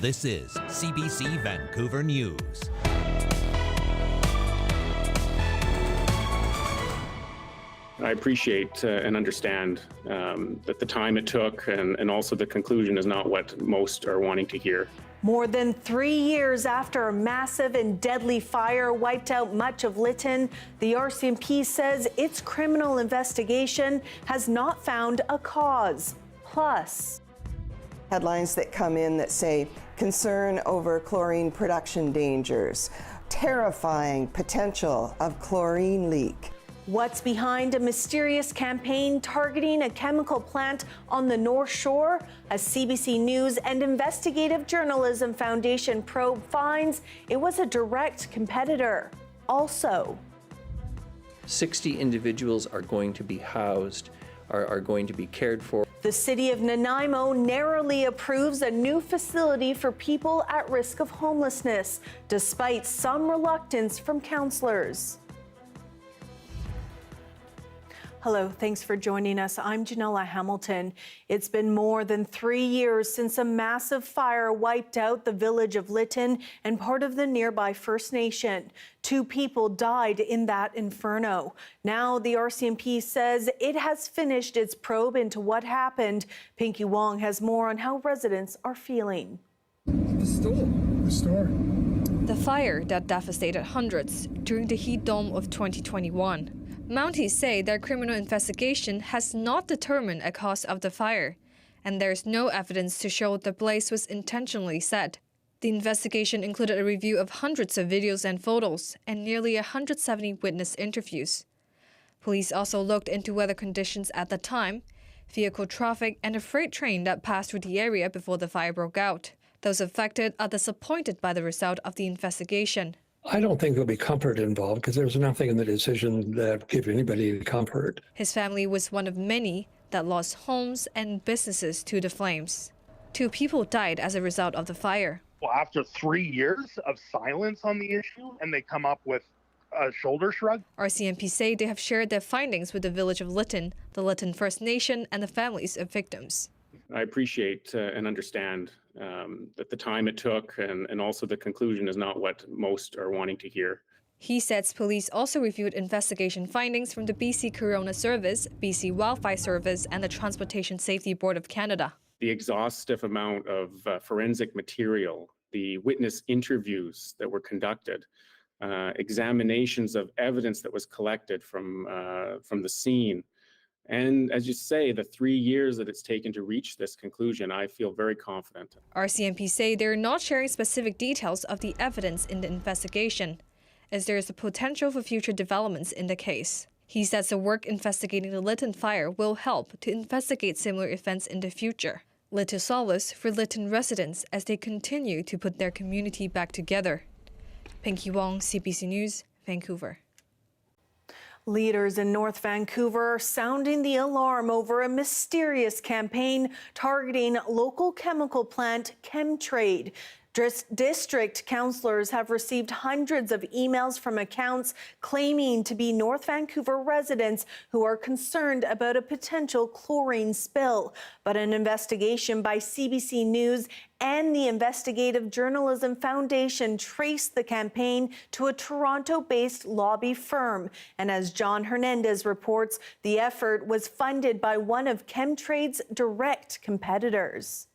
This is CBC Vancouver News. I appreciate and understand that the time it took and also the conclusion is not what most are wanting to hear. More than 3 years after a massive and deadly fire wiped out much of Lytton, the RCMP says its criminal investigation has not found a cause. Plus, headlines that come in that say concern over chlorine production dangers, terrifying potential of chlorine leak. what's behind a mysterious campaign targeting a chemical plant on the North Shore? A CBC News and Investigative Journalism Foundation probe finds it was a direct competitor. Also, 60 individuals are going to be housed, are going to be cared for. the city of Nanaimo narrowly approves a new facility for people at risk of homelessness, despite some reluctance from councillors. Hello, thanks for joining us. I'm Janella Hamilton. It's been more than 3 years since a massive fire wiped out the village of Lytton and part of the nearby First Nation. 2 people died in that inferno. Now the RCMP says it has finished its probe into what happened. Pinky Wong has more on how residents are feeling. The store. The fire that devastated hundreds during the heat dome of 2021. Mounties say their criminal investigation has not determined a cause of the fire, and there is no evidence to show the blaze was intentionally set. The investigation included a review of hundreds of videos and photos and nearly 170 witness interviews. Police also looked into weather conditions at the time, vehicle traffic, and a freight train that passed through the area before the fire broke out. Those affected are disappointed by the result of the investigation. I don't think there'll be comfort involved because there's nothing in the decision that gives anybody comfort. His family was one of many that lost homes and businesses to the flames. 2 people died as a result of the fire. Well, after 3 years of silence on the issue, and they come up with a shoulder shrug. RCMP say they have shared their findings with the village of Lytton, the Lytton First Nation, and the families of victims. I appreciate and understand that the time it took and also the conclusion is not what most are wanting to hear. He says police also reviewed investigation findings from the BC Corona Service, BC Wildfire Service, and the Transportation Safety Board of Canada. The exhaustive amount of forensic material, the witness interviews that were conducted, examinations of evidence that was collected from the scene, and as you say, the 3 years that it's taken to reach this conclusion, I feel very confident. RCMP say they're not sharing specific details of the evidence in the investigation, as there is a potential for future developments in the case. He says the work investigating the Lytton fire will help to investigate similar events in the future. Little solace for Lytton residents as they continue to put their community back together. Pinky Wong, CBC News, Vancouver. Leaders in North Vancouver are sounding the alarm over a mysterious campaign targeting local chemical plant Chemtrade. District councillors have received hundreds of emails from accounts claiming to be North Vancouver residents who are concerned about a potential chlorine spill. But an investigation by CBC News and the Investigative Journalism Foundation traced the campaign to a Toronto-based lobby firm. And as John Hernandez reports, the effort was funded by one of Chemtrade's direct competitors.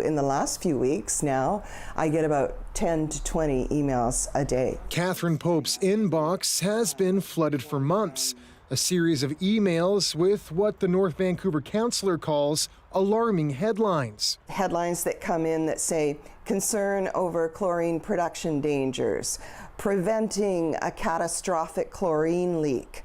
In the last few weeks now, I get about 10 to 20 emails a day. Catherine Pope's inbox has been flooded for months. A series of emails with what the North Vancouver councillor calls alarming headlines. Headlines that come in that say concern over chlorine production dangers, preventing a catastrophic chlorine leak,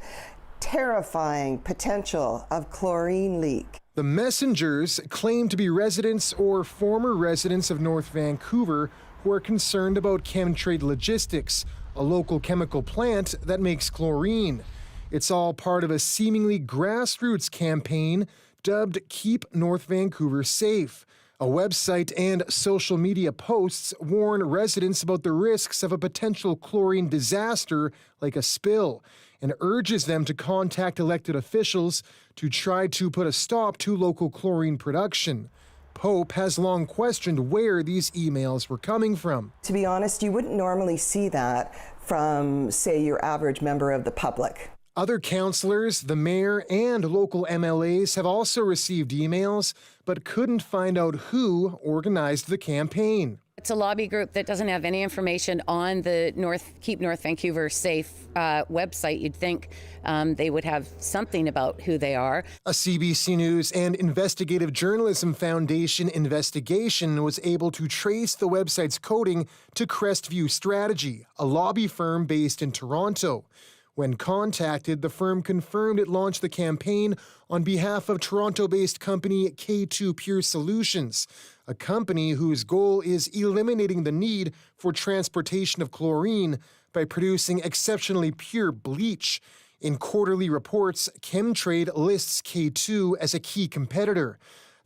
terrifying potential of chlorine leak. The messengers claim to be residents or former residents of North Vancouver who are concerned about Chemtrade Logistics, a local chemical plant that makes chlorine. It's all part of a seemingly grassroots campaign dubbed Keep North Vancouver Safe. A website and social media posts warn residents about the risks of a potential chlorine disaster like a spill, and urges them to contact elected officials to try to put a stop to local chlorine production. Pope has long questioned where these emails were coming from. To be honest, you wouldn't normally see that from, say, your average member of the public. Other councillors, the mayor, and local MLAs have also received emails, but couldn't find out who organized the campaign. It's a lobby group that doesn't have any information on the Keep North Vancouver Safe website. You'd think they would have something about who they are. A CBC News and Investigative Journalism Foundation investigation was able to trace the website's coding to Crestview Strategy, a lobby firm based in Toronto. When contacted, the firm confirmed it launched the campaign on behalf of Toronto-based company K2 Pure Solutions, a company whose goal is eliminating the need for transportation of chlorine by producing exceptionally pure bleach. In quarterly reports, Chemtrade lists K2 as a key competitor.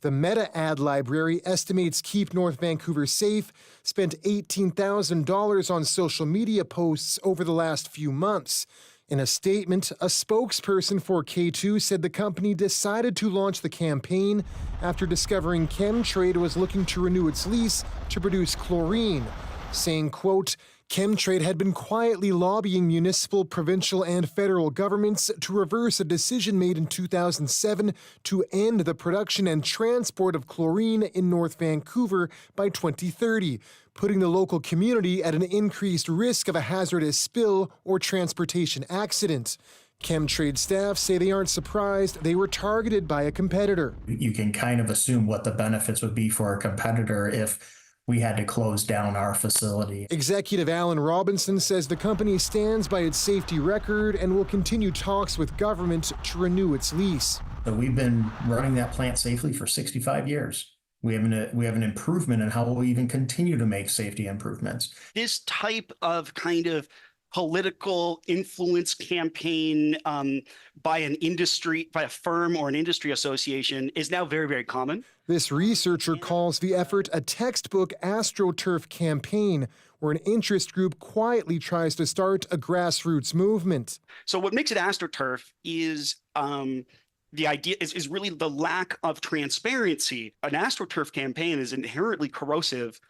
The Meta ad library estimates Keep North Vancouver Safe spent $18,000 on social media posts over the last few months. In a statement, a spokesperson for K2 said the company decided to launch the campaign after discovering Chemtrade was looking to renew its lease to produce chlorine, saying, quote, Chemtrade had been quietly lobbying municipal, provincial, and federal governments to reverse a decision made in 2007 to end the production and transport of chlorine in North Vancouver by 2030, putting the local community at an increased risk of a hazardous spill or transportation accident. Chemtrade staff say they aren't surprised they were targeted by a competitor. You can kind of assume what the benefits would be for a competitor if we had to close down our facility. Executive Alan Robinson says the company stands by its safety record and will continue talks with government to renew its lease. So we've been running that plant safely for 65 years. We have an improvement in how we'll even continue to make safety improvements. This type of kind of political influence campaign by a firm or an industry association is now very, very common. This researcher calls the effort a textbook AstroTurf campaign, where an interest group quietly tries to start a grassroots movement. So what makes it AstroTurf is the idea is really the lack of transparency. An AstroTurf campaign is inherently corrosive,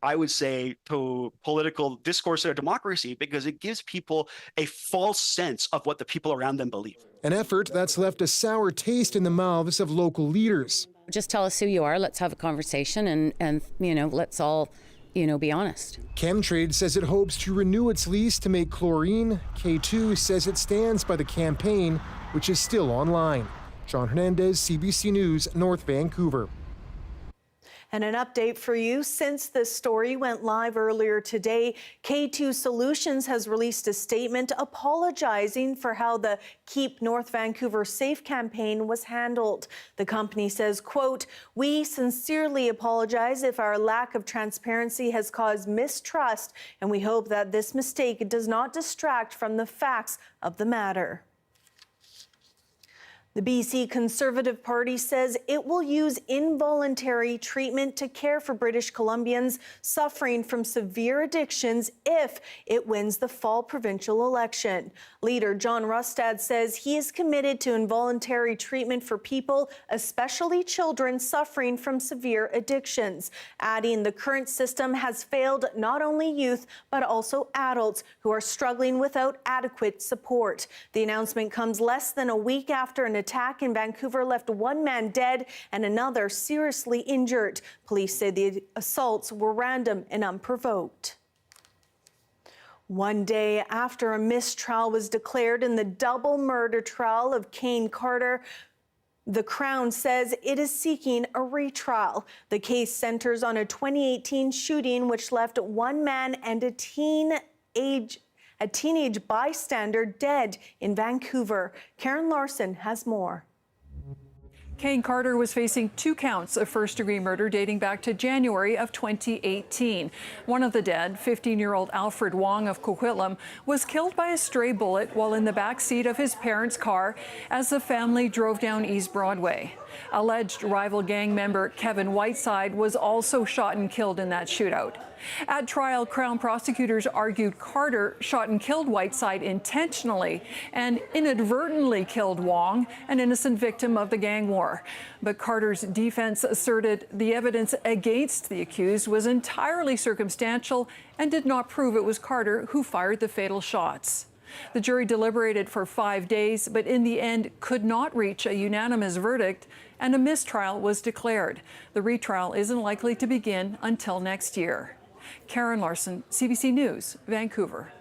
I would say, to political discourse or democracy, because it gives people a false sense of what the people around them believe. An effort that's left a sour taste in the mouths of local leaders. Just tell us who you are. Let's have a conversation and let's all, be honest. Chemtrade says it hopes to renew its lease to make chlorine. K2 says it stands by the campaign, which is still online. John Hernandez, CBC News, North Vancouver. And an update for you. Since this story went live earlier today, K2 Solutions has released a statement apologizing for how the Keep North Vancouver Safe campaign was handled. The company says, quote, "We sincerely apologize if our lack of transparency has caused mistrust, and we hope that this mistake does not distract from the facts of the matter." The BC Conservative Party says it will use involuntary treatment to care for British Columbians suffering from severe addictions if it wins the fall provincial election. Leader John Rustad says he is committed to involuntary treatment for people, especially children, suffering from severe addictions, adding the current system has failed not only youth but also adults who are struggling without adequate support. The announcement comes less than a week after an attack in Vancouver left one man dead and another seriously injured. Police say the assaults were random and unprovoked. One day after a mistrial was declared in the double murder trial of Kane Carter, the Crown says it is seeking a retrial. The case centers on a 2018 shooting which left one man and a teenage bystander dead in Vancouver. Karen Larson has more. Kane Carter was facing 2 counts of first-degree murder dating back to January of 2018. One of the dead, 15-year-old Alfred Wong of Coquitlam, was killed by a stray bullet while in the back seat of his parents' car as the family drove down East Broadway. Alleged rival gang member Kevin Whiteside was also shot and killed in that shootout. At trial, Crown prosecutors argued Carter shot and killed Whiteside intentionally and inadvertently killed Wong, an innocent victim of the gang war. But Carter's defense asserted the evidence against the accused was entirely circumstantial and did not prove it was Carter who fired the fatal shots. The jury deliberated for 5 days, but in the end could not reach a unanimous verdict, and a mistrial was declared. The retrial isn't likely to begin until next year. Karen Larson, CBC News, Vancouver.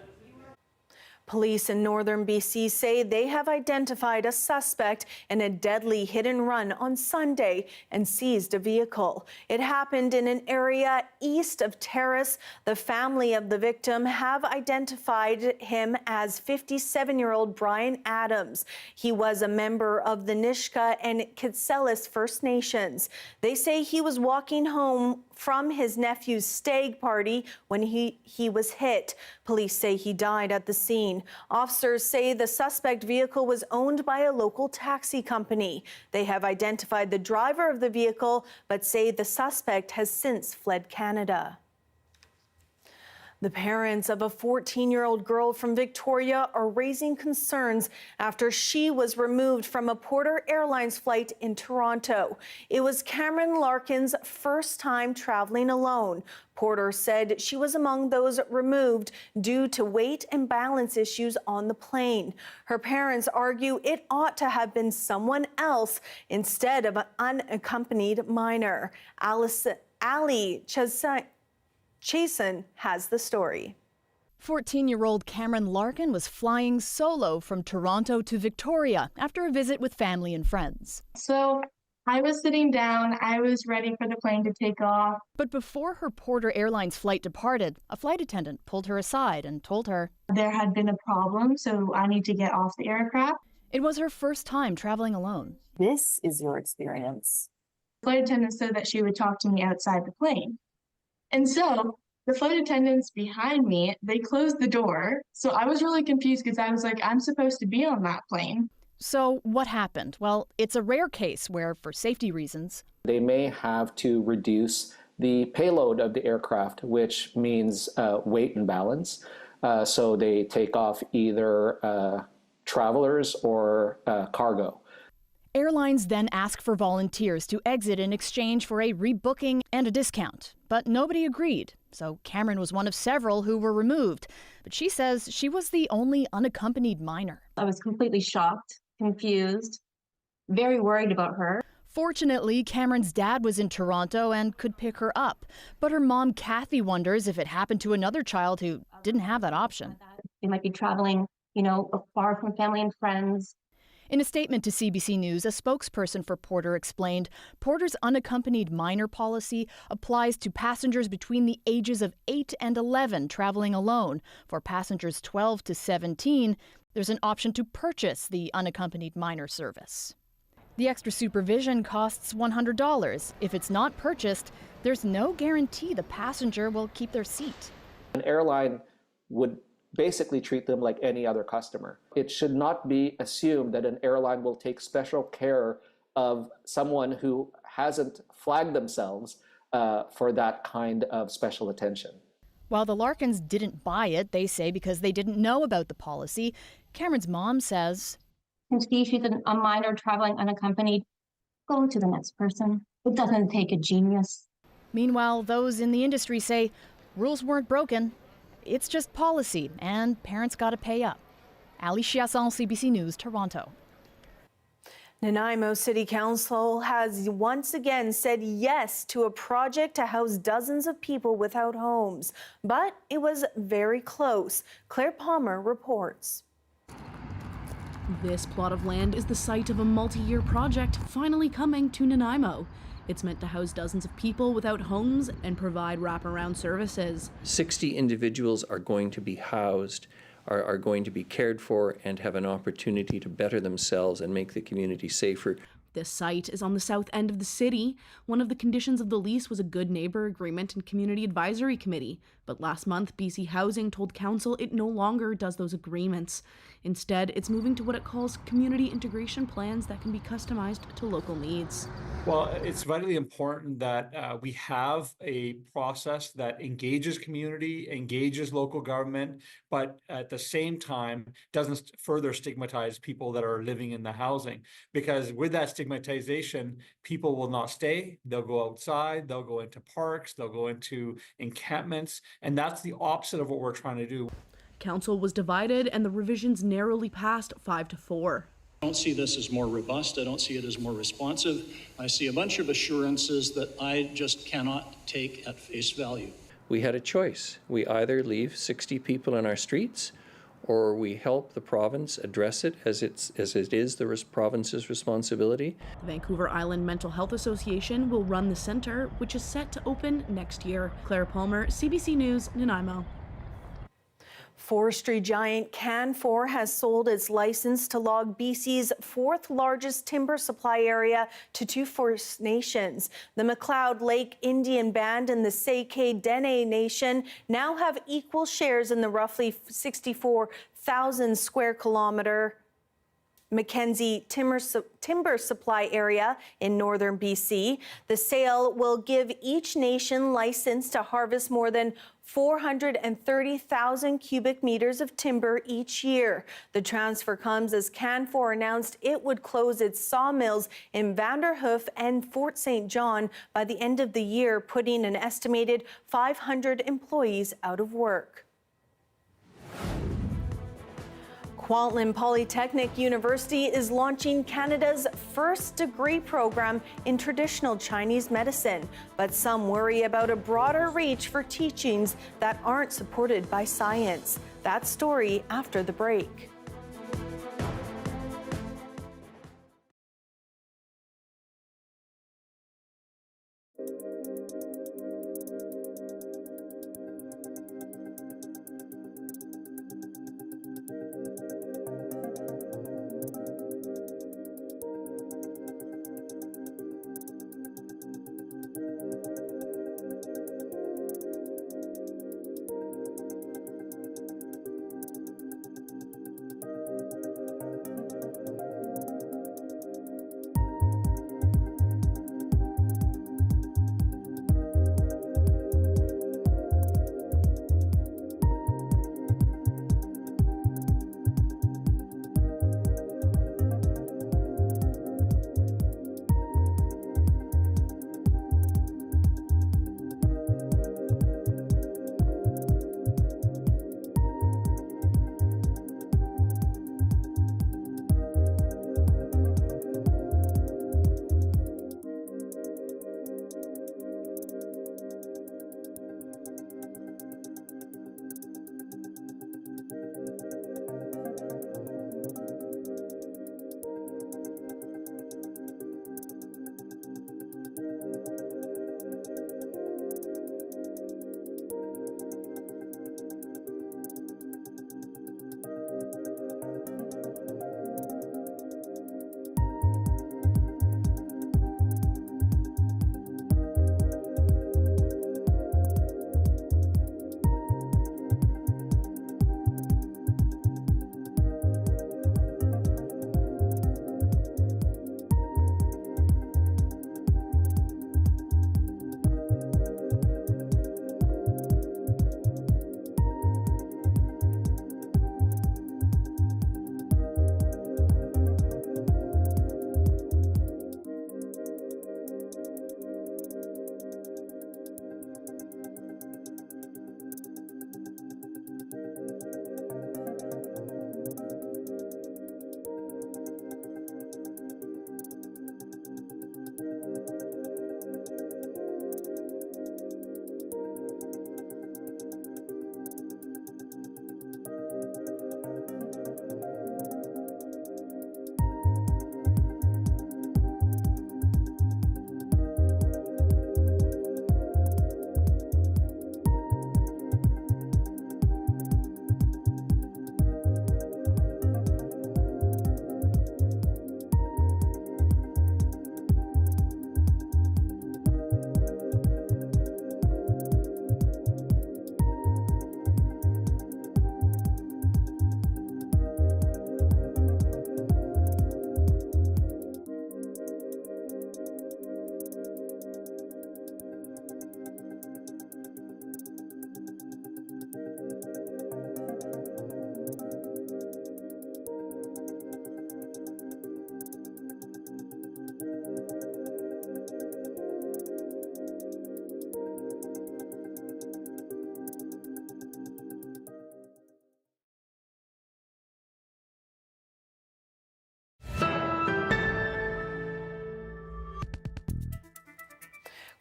Police in northern BC say they have identified a suspect in a deadly hit-and-run on Sunday and seized a vehicle. It happened in an area east of Terrace. The family of the victim have identified him as 57-year-old Brian Adams. He was a member of the Nisga'a and Kitselis First Nations. They say he was walking home from his nephew's stag party when he was hit. Police say he died at the scene. Officers say the suspect vehicle was owned by a local taxi company. They have identified the driver of the vehicle, but say the suspect has since fled Canada. The parents of a 14-year-old girl from Victoria are raising concerns after she was removed from a Porter Airlines flight in Toronto. It was Cameron Larkin's first time traveling alone. Porter said she was among those removed due to weight and balance issues on the plane. Her parents argue it ought to have been someone else instead of an unaccompanied minor. Ali Chasen has the story. 14-year-old Cameron Larkin was flying solo from Toronto to Victoria after a visit with family and friends. So I was sitting down, I was ready for the plane to take off. But before her Porter Airlines flight departed, a flight attendant pulled her aside and told her there had been a problem, so I need to get off the aircraft. It was her first time traveling alone. This is your experience. The flight attendant said that she would talk to me outside the plane. And so the flight attendants behind me, they closed the door. So I was really confused because I was like, I'm supposed to be on that plane. So what happened? Well, it's a rare case where, for safety reasons, they may have to reduce the payload of the aircraft, which means weight and balance. So they take off either travelers or cargo. Airlines then ask for volunteers to exit in exchange for a rebooking and a discount. But nobody agreed, so Cameron was one of several who were removed. But she says she was the only unaccompanied minor. I was completely shocked, confused, very worried about her. Fortunately, Cameron's dad was in Toronto and could pick her up. But her mom, Kathy, wonders if it happened to another child who didn't have that option. They might be traveling, far from family and friends. In a statement to CBC News, a spokesperson for Porter explained Porter's unaccompanied minor policy applies to passengers between the ages of 8 and 11 traveling alone. For passengers 12 to 17, there's an option to purchase the unaccompanied minor service. The extra supervision costs $100. If it's not purchased, there's no guarantee the passenger will keep their seat. An airline would basically treat them like any other customer. It should not be assumed that an airline will take special care of someone who hasn't flagged themselves for that kind of special attention. While the Larkins didn't buy it, they say because they didn't know about the policy, Cameron's mom says, she's a minor traveling unaccompanied. Go to the next person. It doesn't take a genius. Meanwhile, those in the industry say rules weren't broken. It's just policy, and parents got to pay up. Ali Chiasson, CBC News, Toronto. Nanaimo City Council has once again said yes to a project to house dozens of people without homes, but it was very close. Claire Palmer reports. This plot of land is the site of a multi-year project finally coming to Nanaimo. It's meant to house dozens of people without homes and provide wraparound services. 60 individuals are going to be housed, are going to be cared for, and have an opportunity to better themselves and make the community safer. This site is on the south end of the city. One of the conditions of the lease was a good neighbor agreement and community advisory committee. But last month, BC Housing told council it no longer does those agreements. Instead, it's moving to what it calls community integration plans that can be customized to local needs. Well, it's vitally important that we have a process that engages community, engages local government, but at the same time doesn't further stigmatize people that are living in the housing. Because with that stigmatization, people will not stay. They'll go outside, they'll go into parks, they'll go into encampments, and that's the opposite of what we're trying to do. Council was divided and the revisions narrowly passed 5-4. I don't see this as more robust. I don't see it as more responsive. I see a bunch of assurances that I just cannot take at face value. We had a choice. We either leave 60 people in our streets, or we help the province address it as it is the province's responsibility. The Vancouver Island Mental Health Association will run the centre, which is set to open next year. Claire Palmer, CBC News, Nanaimo. Forestry giant Canfor has sold its license to log BC's fourth largest timber supply area to two First Nations. The McLeod Lake Indian Band and the Sept Dene Nation now have equal shares in the roughly 64,000 square kilometre Mackenzie timber supply area in northern BC. The sale will give each nation license to harvest more than 430,000 cubic meters of timber each year. The transfer comes as Canfor announced it would close its sawmills in Vanderhoof and Fort St. John by the end of the year, putting an estimated 500 employees out of work. Kwantlen Polytechnic University is launching Canada's first degree program in traditional Chinese medicine, but some worry about a broader reach for teachings that aren't supported by science. That story after the break.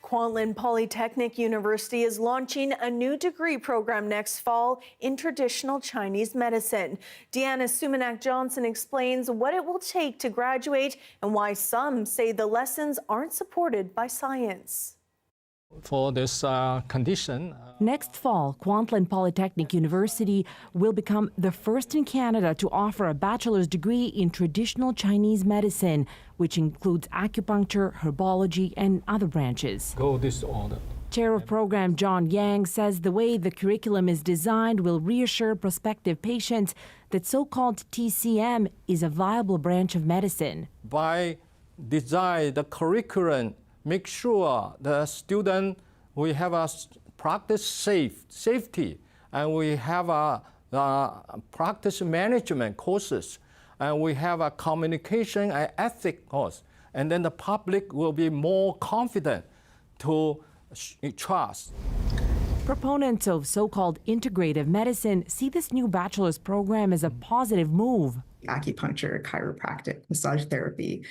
Kwantlen Polytechnic University is launching a new degree program next fall in traditional Chinese medicine. Deanna Sumanak-Johnson explains what it will take to graduate and why some say the lessons aren't supported by science. For this condition. Next fall, Kwantlen Polytechnic University will become the first in Canada to offer a bachelor's degree in traditional Chinese medicine, which includes acupuncture, herbology, and other branches. Go this order. Chair of program John Yang says the way the curriculum is designed will reassure prospective patients that so-called TCM is a viable branch of medicine. By design the curriculum, make sure the student we have a practice safety, and we have a practice management courses, and we have a communication and ethics course, and then the public will be more confident to trust. Proponents of so-called integrative medicine see this new bachelor's program as a positive move. Acupuncture, chiropractic, massage therapy,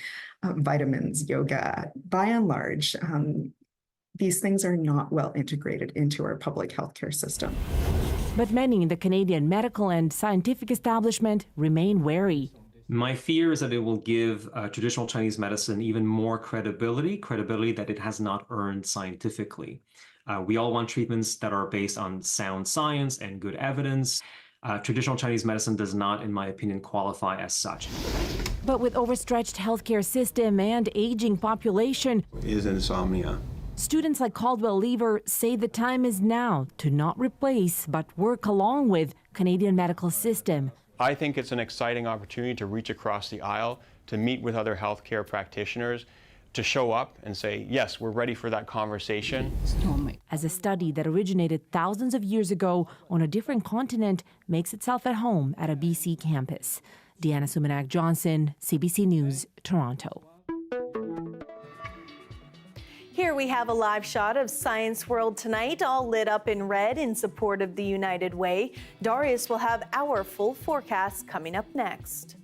vitamins, yoga, by and large, these things are not well integrated into our public healthcare system. But many in the Canadian medical and scientific establishment remain wary. My fear is that it will give traditional Chinese medicine even more credibility that it has not earned scientifically. We all want treatments that are based on sound science and good evidence. Traditional Chinese medicine does not, in my opinion, qualify as such. But with overstretched healthcare system and aging population, is insomnia. Students like Caldwell Lever say the time is now to not replace, but work along with Canadian medical system. I think it's an exciting opportunity to reach across the aisle, to meet with other healthcare practitioners, to show up and say, yes, we're ready for that conversation. As a study that originated thousands of years ago on a different continent makes itself at home at a BC campus. Deanna Sumanak-Johnson, CBC News, Toronto. Here we have a live shot of Science World tonight, all lit up in red in support of the United Way. Darius will have our full forecast coming up next.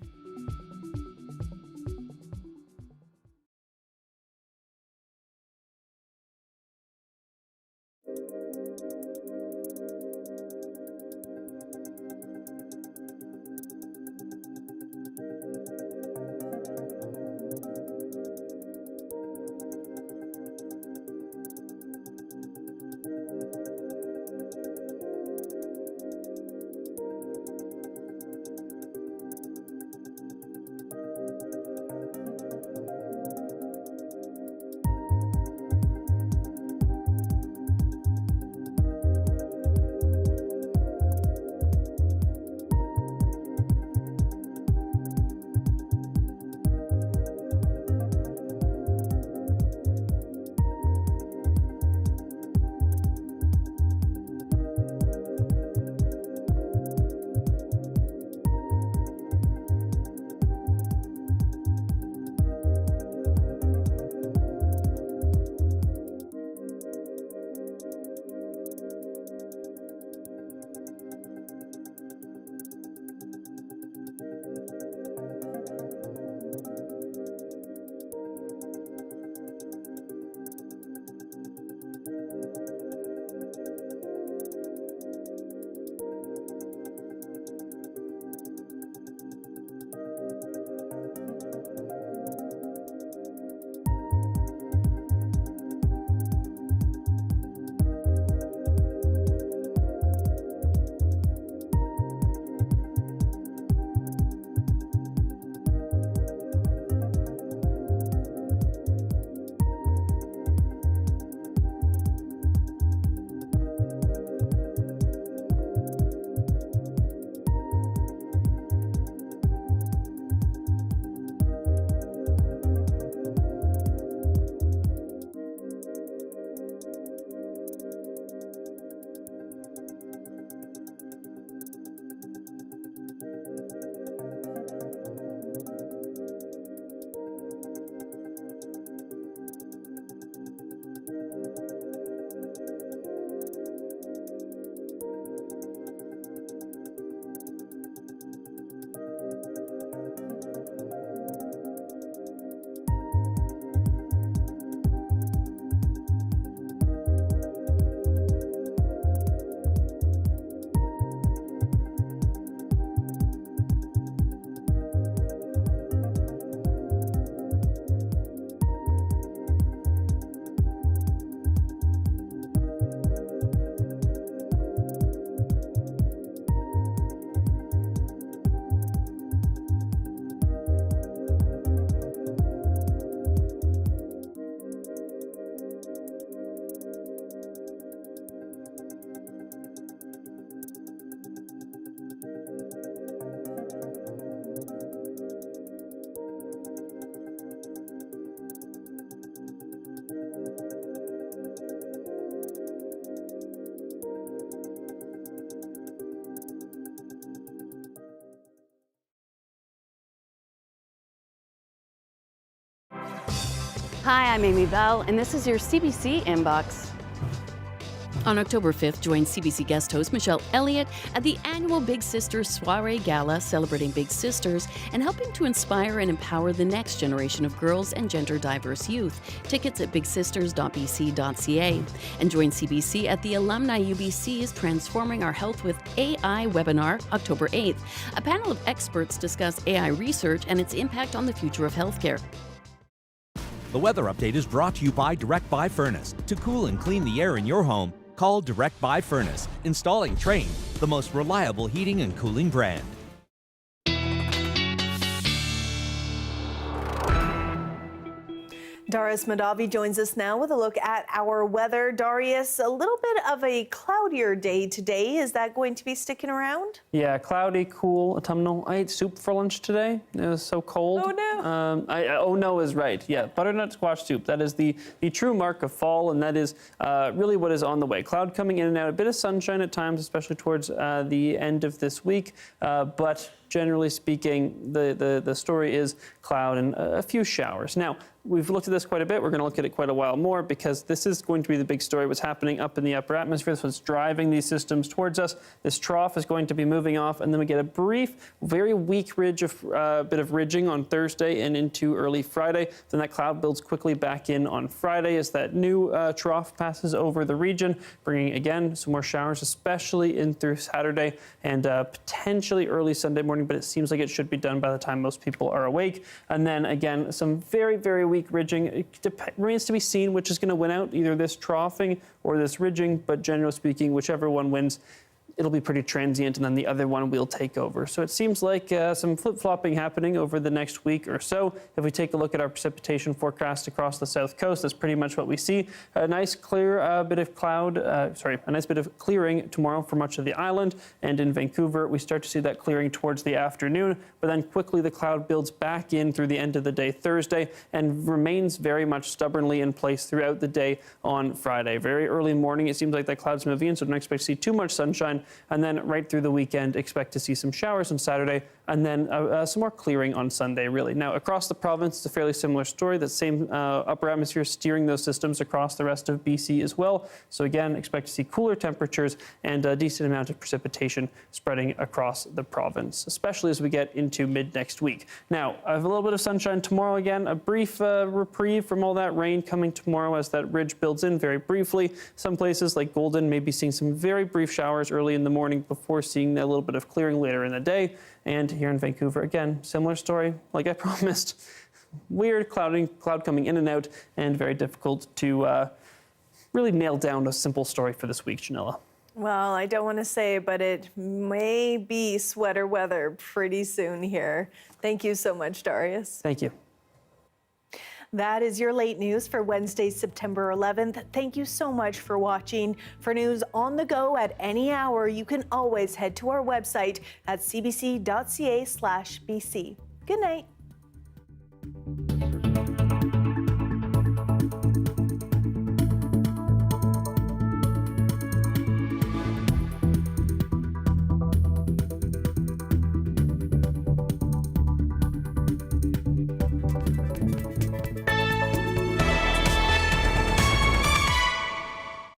Hi, I'm Amy Bell, and this is your CBC Inbox. On October 5th, join CBC guest host Michelle Elliott at the annual Big Sisters Soiree Gala, celebrating Big Sisters and helping to inspire and empower the next generation of girls and gender-diverse youth. Tickets at bigsisters.bc.ca. And join CBC at the Alumni UBC's Transforming Our Health with AI webinar, October 8th. A panel of experts discuss AI research and its impact on the future of healthcare. The weather update is brought to you by Direct Buy Furnace. To cool and clean the air in your home, call Direct Buy Furnace. Installing Trane, the most reliable heating and cooling brand. Darius Madavi joins us now with a look at our weather. Darius, a little bit of a cloudier day today. Is that going to be sticking around? Yeah, cloudy, cool, autumnal. I ate soup for lunch today. It was so cold. Oh no. Oh no is right. Yeah, butternut squash soup. That is the true mark of fall, and that is really what is on the way. Cloud coming in and out. A bit of sunshine at times, especially towards the end of this week, but generally speaking, the story is cloud and a few showers. Now, we've looked at this quite a bit. We're going to look at it quite a while more because this is going to be the big story, what's happening up in the upper atmosphere. This is driving these systems towards us. This trough is going to be moving off, and then we get a brief, very weak ridge of bit of ridging on Thursday and into early Friday. Then that cloud builds quickly back in on Friday as that new trough passes over the region, bringing, again, some more showers, especially in through Saturday and potentially early Sunday morning, but it seems like it should be done by the time most people are awake. And then, again, some very, very weak ridging. It remains to be seen which is going to win out, either this troughing or this ridging, but generally speaking, whichever one wins, it'll be pretty transient, and then the other one will take over. So it seems like some flip-flopping happening over the next week or so. If we take a look at our precipitation forecast across the south coast, that's pretty much what we see. A nice clear bit of cloud, a nice bit of clearing tomorrow for much of the island. And in Vancouver, we start to see that clearing towards the afternoon, but then quickly the cloud builds back in through the end of the day Thursday and remains very much stubbornly in place throughout the day on Friday. Very early morning, it seems like that cloud's moving in, so don't expect to see too much sunshine. And then right through the weekend, expect to see some showers on Saturday and then some more clearing on Sunday, really. Now, across the province, it's a fairly similar story. That same upper atmosphere steering those systems across the rest of BC as well. So again, expect to see cooler temperatures and a decent amount of precipitation spreading across the province, especially as we get into mid next week. Now, I have a little bit of sunshine tomorrow again, a brief reprieve from all that rain coming tomorrow as that ridge builds in very briefly. Some places like Golden may be seeing some very brief showers early in the morning before seeing a little bit of clearing later in the day. And here in Vancouver, again, similar story, like I promised. Weird cloud coming in and out, and very difficult to really nail down a simple story for this week, Janella. Well, I don't want to say, but it may be sweater weather pretty soon here. Thank you so much, Darius. Thank you. That is your late news for Wednesday, September 11th. Thank you so much for watching. For news on the go at any hour, you can always head to our website at cbc.ca/BC. Good night.